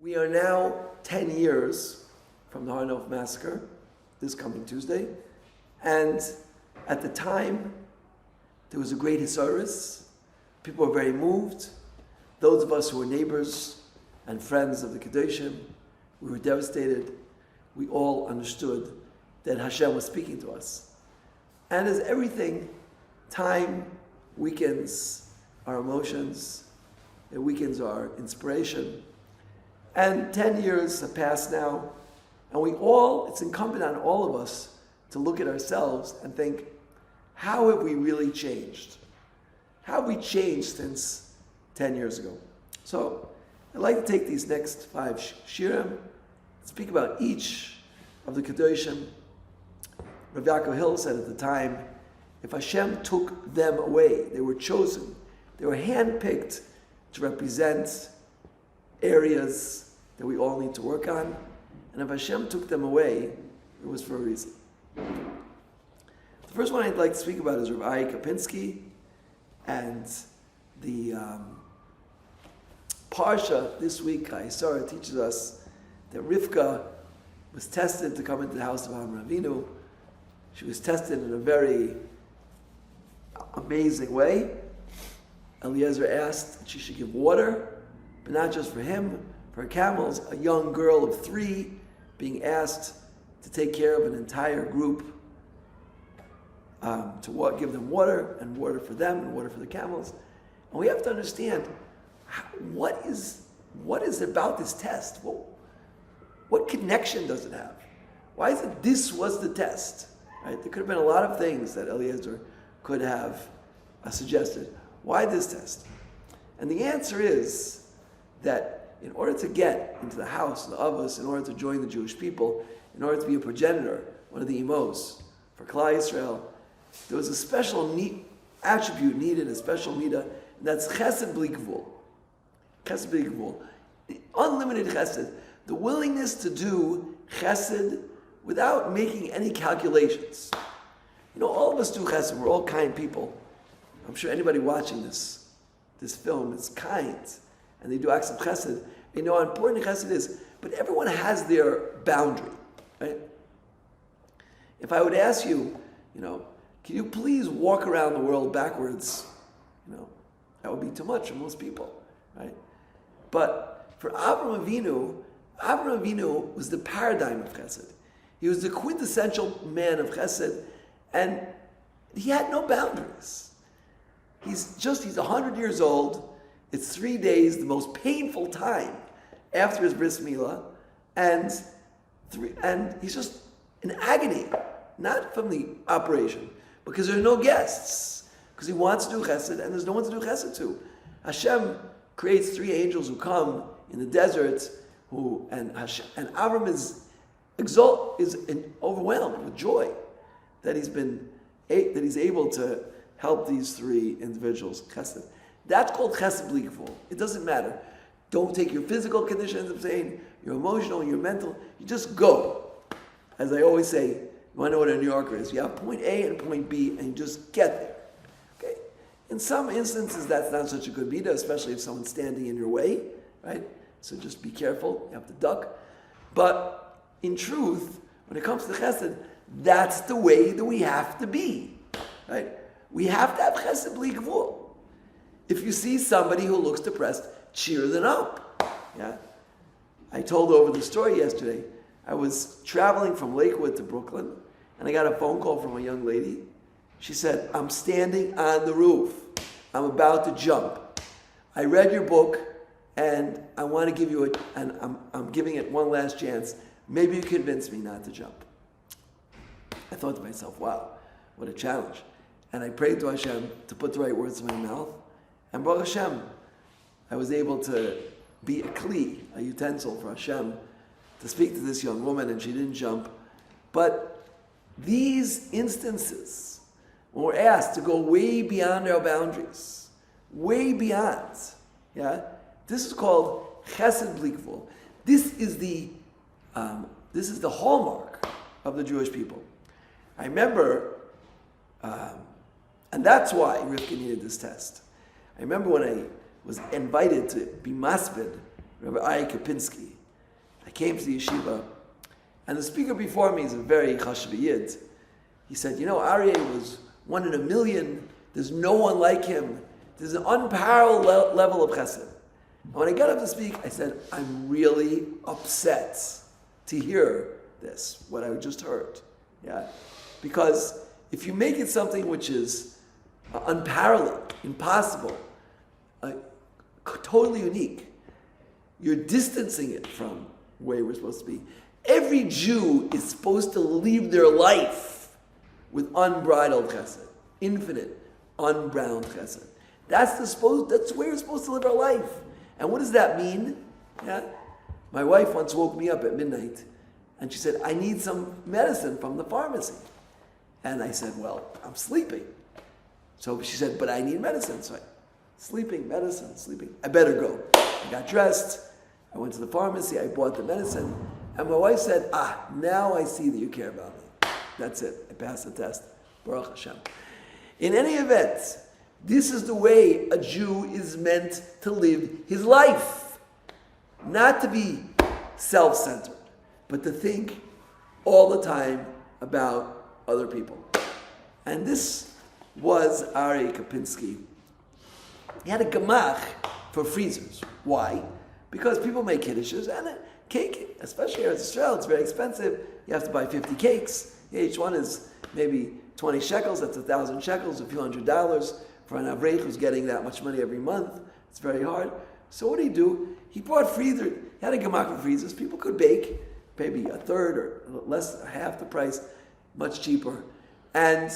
We are now 10 years from the Har Massacre, this coming Tuesday, and at the time, there was a great hisaris. People were very moved. Those of us who were neighbors and friends of the Kedoshim, we were devastated. We all understood that Hashem was speaking to us. And as everything, time weakens our emotions, it weakens our inspiration. And 10 years have passed now, and it's incumbent on all of us to look at ourselves and think, how have we really changed? How have we changed since 10 years ago? So, I'd like to take these next 5 shirim, speak about each of the Kedoshim. Rav Yaakov Hill said at the time, if Hashem took them away, they were chosen, they were handpicked to represent areas that we all need to work on, and if Hashem took them away, it was for a reason. The first one I'd like to speak about is Rav Aryeh Kapinski, and the Parsha this week, Isaiah teaches us that Rivka was tested to come into the house of Avraham Avinu. She was tested in a very amazing way. Eliezer asked that she should give water, but not just for him, for her camels. A young girl of 3 being asked to take care of an entire group, to give them water, and water for them, and water for the camels. And we have to understand, what is about this test? What connection does it have? Why is it this was the test? Right? There could have been a lot of things that Eliezer could have suggested. Why this test? And the answer is that in order to get into the house of the Avos, in order to join the Jewish people, in order to be a progenitor, one of the imos for Klal Yisrael, there was a special attribute needed, a special midah, and that's chesed bli gvul. Chesed bli gvul. The unlimited chesed, the willingness to do chesed without making any calculations. All of us do chesed, we're all kind people. I'm sure anybody watching this film is kind, and they do acts of chesed. They know how important chesed is, but everyone has their boundary, right? If I would ask you, can you please walk around the world backwards? That would be too much for most people, right? But for Avraham Avinu was the paradigm of chesed. He was the quintessential man of chesed, and he had no boundaries. He's 100 years old. It's 3 days, the most painful time after his bris milah, and he's just in agony, not from the operation, because there are no guests, because he wants to do chesed, and there's no one to do chesed to. Hashem creates 3 angels who come in the desert, and Avram is overwhelmed with joy that he's able to help these 3 individuals chesed. That's called chesed bli gvul. It doesn't matter. Don't take your physical conditions of saying, your emotional, your mental. You just go. As I always say, you want to know what a New Yorker is. You have point A and point B, and you just get there. Okay? In some instances, that's not such a good midah, especially if someone's standing in your way, right? So just be careful. You have to duck. But in truth, when it comes to chesed, that's the way that we have to be, right? We have to have chesed bli gvul. If you see somebody who looks depressed, cheer them up. Yeah, I told over the story yesterday. I was traveling from Lakewood to Brooklyn, and I got a phone call from a young lady. She said, "I'm standing on the roof. I'm about to jump. I read your book, and I want to give you I'm giving it one last chance. Maybe you convince me not to jump." I thought to myself, wow, what a challenge. And I prayed to Hashem to put the right words in my mouth. And Baruch Hashem, I was able to be a kli, a utensil for Hashem, to speak to this young woman, and she didn't jump. But these instances, when we're asked to go way beyond our boundaries, way beyond, this is called chesed bli gvul. This is the hallmark of the Jewish people. I remember, and that's why Rivka needed this test. I remember when I was invited to be masbid Rabbi Aryeh Kapinski I came to the yeshiva, and the speaker before me is a very chashuv yid. He said, Aryeh was one in a million. There's no one like him. There's an unparalleled level of chesed. And when I got up to speak, I said, I'm really upset to hear this, what I just heard. Yeah, because if you make it something which is unparalleled, impossible, totally unique, you're distancing it from where we're supposed to be. Every Jew is supposed to leave their life with unbridled chesed, infinite, unbound chesed. That's where we're supposed to live our life. And what does that mean? Yeah, my wife once woke me up at midnight, and she said, I need some medicine from the pharmacy. And I said, well, I'm sleeping. So she said, but I need medicine. So sleeping. I better go. I got dressed. I went to the pharmacy. I bought the medicine. And my wife said, now I see that you care about me. That's it. I passed the test. Baruch Hashem. In any event, this is the way a Jew is meant to live his life. Not to be self-centered, but to think all the time about other people. And this was Aryeh Kapinski. He had a gemach for freezers. Why? Because people make kiddushes, and a cake, especially here in Israel, it's very expensive. You have to buy 50 cakes. Each one is maybe 20 shekels. That's 1,000 shekels, a few $100 for an avrech who's getting that much money every month. It's very hard. So what did he do? He bought freezers. He had a gemach for freezers. People could bake maybe a third or less, half the price, much cheaper. And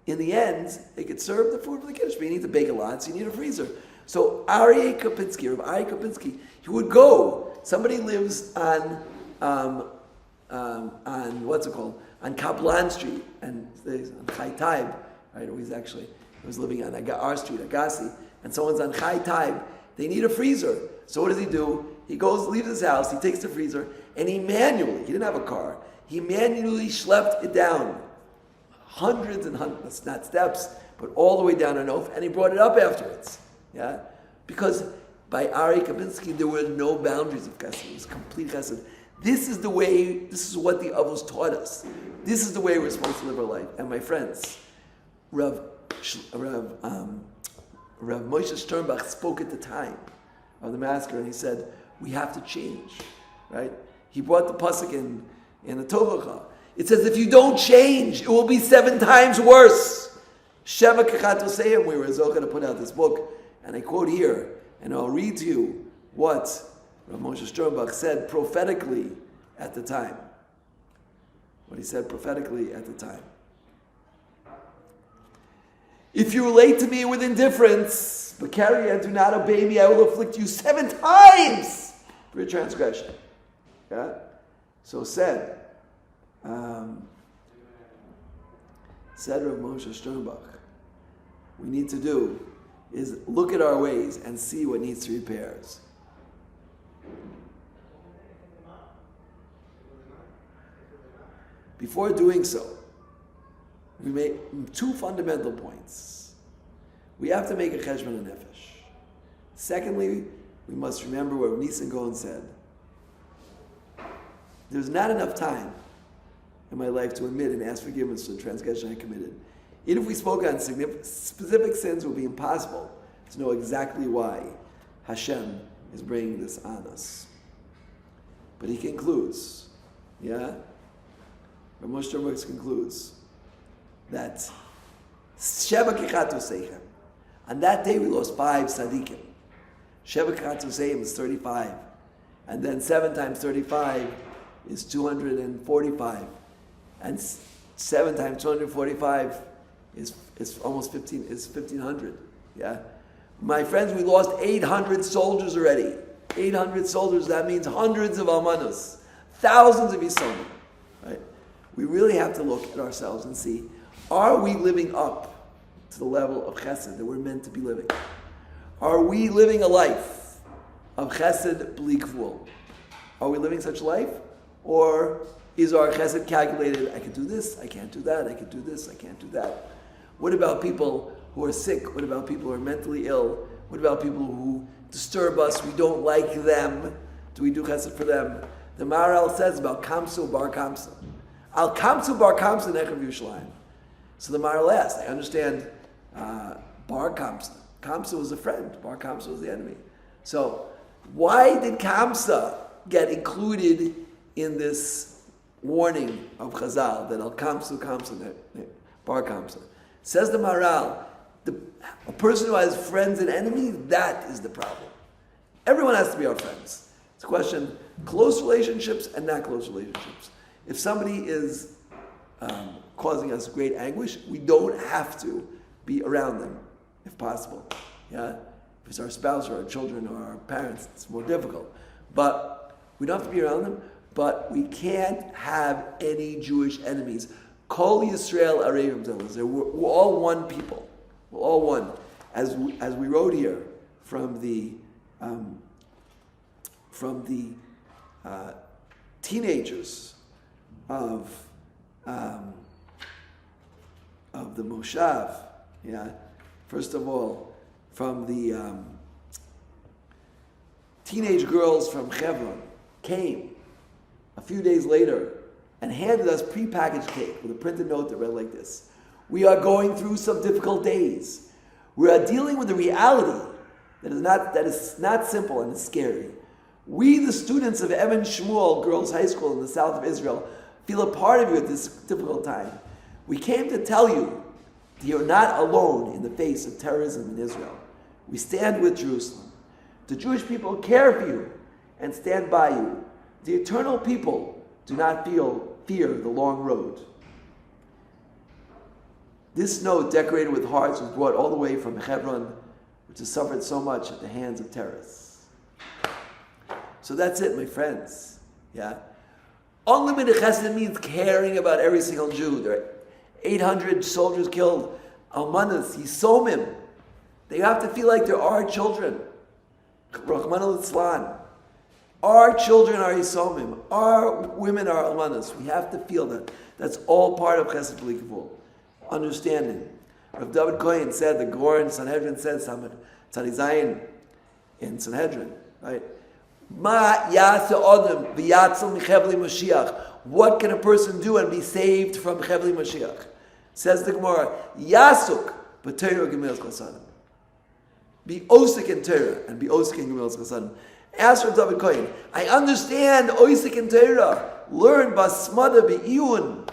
in the end, they could serve the food for the kiddush, but you need to bake a lot, so you need a freezer. So Aryeh Kapinski, Rav Aryeh Kapinski, he would go. Somebody lives on what's it called? On Kaplan Street, and on Chai Taib, right? He was living on our street, Agassi, and someone's on Chai Taib. They need a freezer. So what does he do? He goes, leaves his house, he takes the freezer, and he didn't have a car, he manually schlepped it down. Hundreds and hundreds, not steps, but all the way down an oaf, and he brought it up afterwards. Yeah? Because by Aryeh Kapinski, there were no boundaries of chesed. It was complete chesed. This is what the Avos taught us. This is the way we're supposed to live our life. And my friends, Rav Moshe Sternbach spoke at the time of the massacre, and he said, we have to change, right? He brought the pasuk in the Tovacha. It says, if you don't change, it will be 7 times worse. Sheva Kechat Oseyim, we were Zohar to put out this book, and I quote here, and I'll read to you what Rav Moshe Sternbach said prophetically at the time. What he said prophetically at the time. If you relate to me with indifference, but carry and do not obey me, I will afflict you 7 times for your transgression. Yeah? So said Rav Moshe Sternbach, we need to do is look at our ways and see what needs to be repairs. Before doing so, we make 2 fundamental points. We have to make a cheshbon nefesh. Secondly, we must remember what Nisan Gaon said. There's not enough time in my life to admit and ask forgiveness for the transgression I committed. Even if we spoke on specific sins, it would be impossible to know exactly why Hashem is bringing this on us. But he concludes, Rav Moshe Sternbach concludes that Sheva Kechat Oseyim. On that day we lost 5 tzaddikim. Sheva Kechat Oseyim is 35. And then 7 times 35 is 245. And 7 times 245 is almost 1,500. Yeah? My friends, we lost 800 soldiers already. 800 soldiers, that means hundreds of almanos. Thousands of Yisraelim. Right? We really have to look at ourselves and see, are we living up to the level of chesed that we're meant to be living? Are we living a life of chesed bli gvul? Are we living such a life? Or is our chesed calculated, I can do this, I can't do that, I can do this, I can't do that? What about people who are sick? What about people who are mentally ill? What about people who disturb us? We don't like them. Do we do chesed for them? the Maharal says about Kamsu Bar Kamsa. Al Kamsu Bar Kamsa Nechav Yerushalayim. So the Maharal asked, I understand Bar Kamsa. Kamsa was a friend, Bar Kamsa was the enemy. So why did Kamsa get included in this warning of Chazal that Al Kamsu Kamsa Bar Kamsa? Says the Maharal, a person who has friends and enemies, that is the problem. Everyone has to be our friends. It's a question, close relationships and not close relationships. If somebody is causing us great anguish, we don't have to be around them, if possible. Yeah? If it's our spouse or our children or our parents, it's more difficult. But we don't have to be around them, but we can't have any Jewish enemies. Kol Yisrael Arevim Zelazeh. We're all one people. We're all one. As we wrote here from the teenagers of the Moshav, yeah. First of all, from the teenage girls from Hebron came a few days later and handed us prepackaged cake with a printed note that read like this: "We are going through some difficult days. We are dealing with a reality that is not simple and is scary. We, the students of Evan Shmuel Girls High School in the south of Israel, feel a part of you at this difficult time. We came to tell you that you're not alone in the face of terrorism in Israel. We stand with Jerusalem. The Jewish people care for you and stand by you. The eternal people do not fear the long road." This note, decorated with hearts, was brought all the way from Hebron, which has suffered so much at the hands of terrorists. So that's it, my friends. Yeah? Unlimited chesed means caring about every single Jew. There are 800 soldiers killed. Almanas, Yisomim. They have to feel like they're our children. Rahman al-Islam. Our children are Yisomim. Our women are Almanas. We have to feel that. That's all part of chesed b'li gvul. Understanding. Rav David Kohen said, the Gor in Sanhedrin said, Tzadi Zayin in Sanhedrin, right? Ma yasa odem v'yatzal michevli Mashiach. What can a person do and be saved from Chevli Mashiach? Says the Gemara, Yasuk b'Torah Gemilas Chasadim. Be osik in Torah and be osik in Gemilas Chasadim. Ask Rav David Kohen, I understand osik in Torah. Learn basmada b'iyun.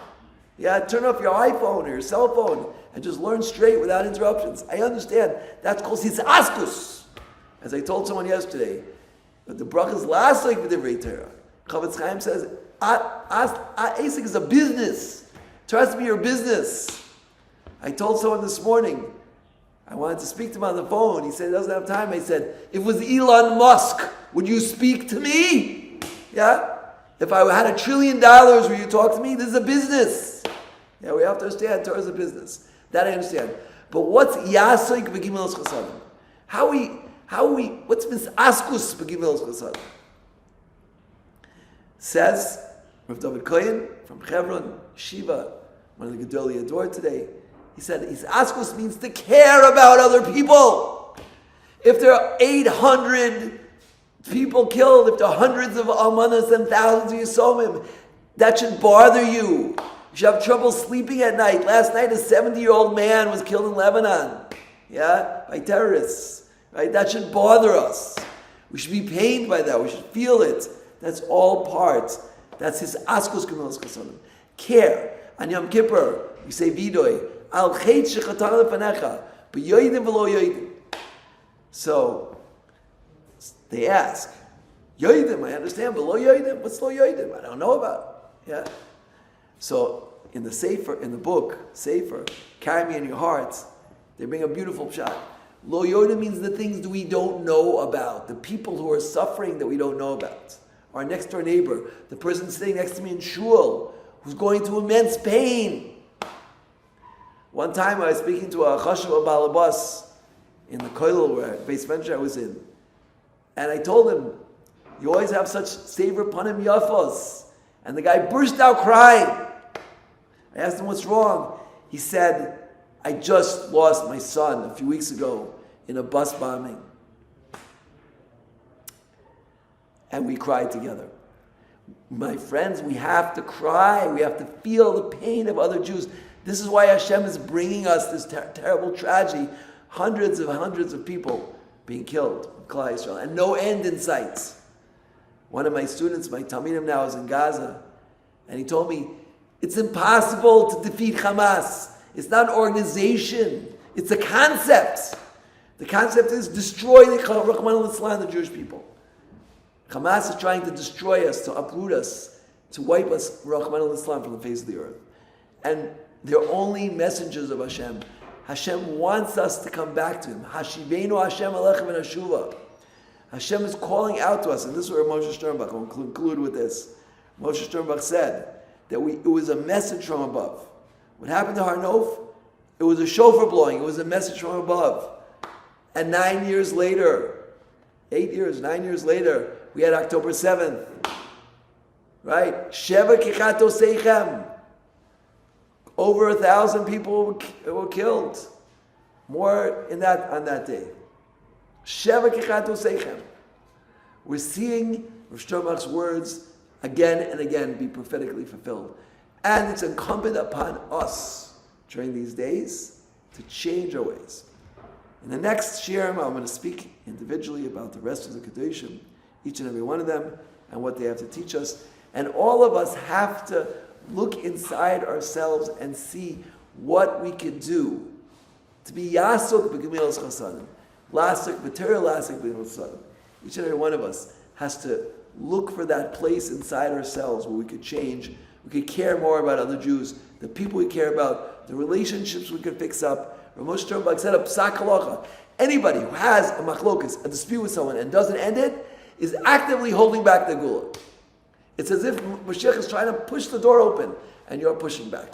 Yeah, turn off your iPhone or your cell phone and just learn straight without interruptions. I understand. That's called Sitzaskus. As I told someone yesterday, but the bracha is last like with the Torah. Chavetz Chaim says, Asik is a business. It has to be your business. I told someone this morning, I wanted to speak to him on the phone. He said he doesn't have time. I said, if it was Elon Musk, would you speak to me? Yeah? If I had $1 trillion, would you talk to me? This is a business. Yeah, we have to understand Torah is a business. That I understand. But what's Yasoik b'Gimilos Chasadim? What's Misaskus b'Gimilos Chasadim? Says Rav David Kohen from Hebron, Shiva, one of the Gedolei Ador today. He said, Isaskus means to care about other people. If there are 800 people killed, if there are hundreds of almanas and thousands of yisomim, that should bother you. You should have trouble sleeping at night. Last night, a 70-year-old man was killed in Lebanon, yeah, by terrorists. Right? That should bother us. We should be pained by that. We should feel it. That's all part. That's his askus gemilas chasadim. Care. On Yom Kippur, we say vidoy. Al chet shechatana lefanecha, b'yoydim v'lo yoydim. So they ask, yoydim, I understand, but lo yoydim, what's lo yoydim? I don't know about it. Yeah. So in the Sefer, in the book, Sefer, Carry Me in Your Hearts, they bring a beautiful shot. Lo yoydim means the things that we don't know about, the people who are suffering that we don't know about. Our next door neighbor, the person sitting next to me in shul, who's going through immense pain. One time I was speaking to a chashuv balabas in the kollel where Beis Venture I was in, and I told him, "You always have such sever panim yafos," and the guy burst out crying. I asked him what's wrong. He said, "I just lost my son a few weeks ago in a bus bombing," and we cried together. My friends, we have to cry. We have to feel the pain of other Jews. This is why Hashem is bringing us this terrible tragedy. Hundreds of people being killed in Klal Yisrael, and no end in sight. One of my students, my Talmidim now, is in Gaza, and he told me, it's impossible to defeat Hamas. It's not an organization. It's a concept. The concept is destroy the Jewish people. Hamas is trying to destroy us, to uproot us, to wipe us, Rahman al-Islam, from the face of the earth. And they're only messengers of Hashem. Hashem wants us to come back to Him. Hashivenu Hashem alechem and Hashuva. Hashem is calling out to us, and this is where Moshe Sternbach, I'll conclude with this. Moshe Sternbach said that it was a message from above. What happened to Har Nof? It was a shofar blowing. It was a message from above. And 9 years later, 9 years later, we had October 7th. Right? Sheva kichato seichem. Over 1,000 people were killed. More on that day. Sheva kichato seichem. We're seeing Rav Sternbach's words again and again be prophetically fulfilled. And it's incumbent upon us during these days to change our ways. In the next shiur, I'm going to speak individually about the rest of the Kedoshim, each and every one of them, and what they have to teach us. And all of us have to look inside ourselves and see what we can do to be Yasuk b'Gemilas Chasadim, Lasik b'Torah, Lasik b'Gemilas Chasadim. Each and every one of us has to look for that place inside ourselves where we could change, we could care more about other Jews, the people we care about, the relationships we could fix up. Moshe Sternbach said, Psak Halacha. Anybody who has a machlokas, a dispute with someone, and doesn't end it, is actively holding back the gula. It's as if Mashiach is trying to push the door open, and you're pushing back.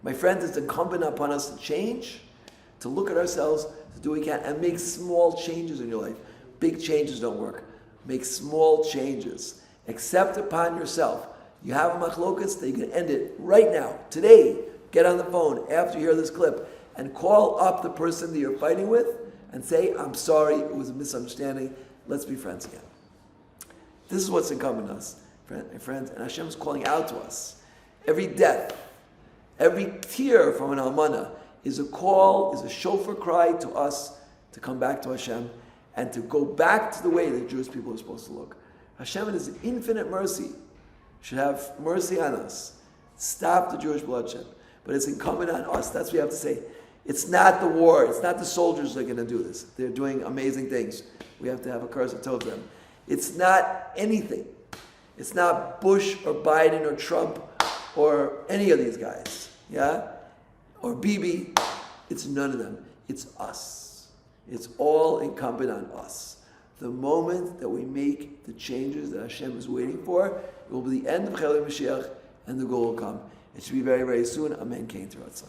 My friends, it's incumbent upon us to change, to look at ourselves, to do what we can, and make small changes in your life. Big changes don't work. Make small changes. Accept upon yourself. You have a machlokas, that you can end it right now, today. Get on the phone after you hear this clip and call up the person that you're fighting with and say, I'm sorry, it was a misunderstanding. Let's be friends again. This is what's incumbent on us, my friends, and Hashem is calling out to us. Every death, every tear from an almana is a call, is a shofar cry to us to come back to Hashem and to go back to the way that Jewish people are supposed to look. Hashem in His infinite mercy should have mercy on us. Stop the Jewish bloodshed. But it's incumbent on us. That's what we have to say. It's not the war. It's not the soldiers that are going to do this. They're doing amazing things. We have to have a curse of tov them. It's not anything. It's not Bush or Biden or Trump or any of these guys. Yeah? Or Bibi. It's none of them. It's us. It's all incumbent on us. The moment that we make the changes that Hashem is waiting for, it will be the end of Chayei Mashiach and the goal will come. It should be very, very soon. Amen. Kein Teratzon.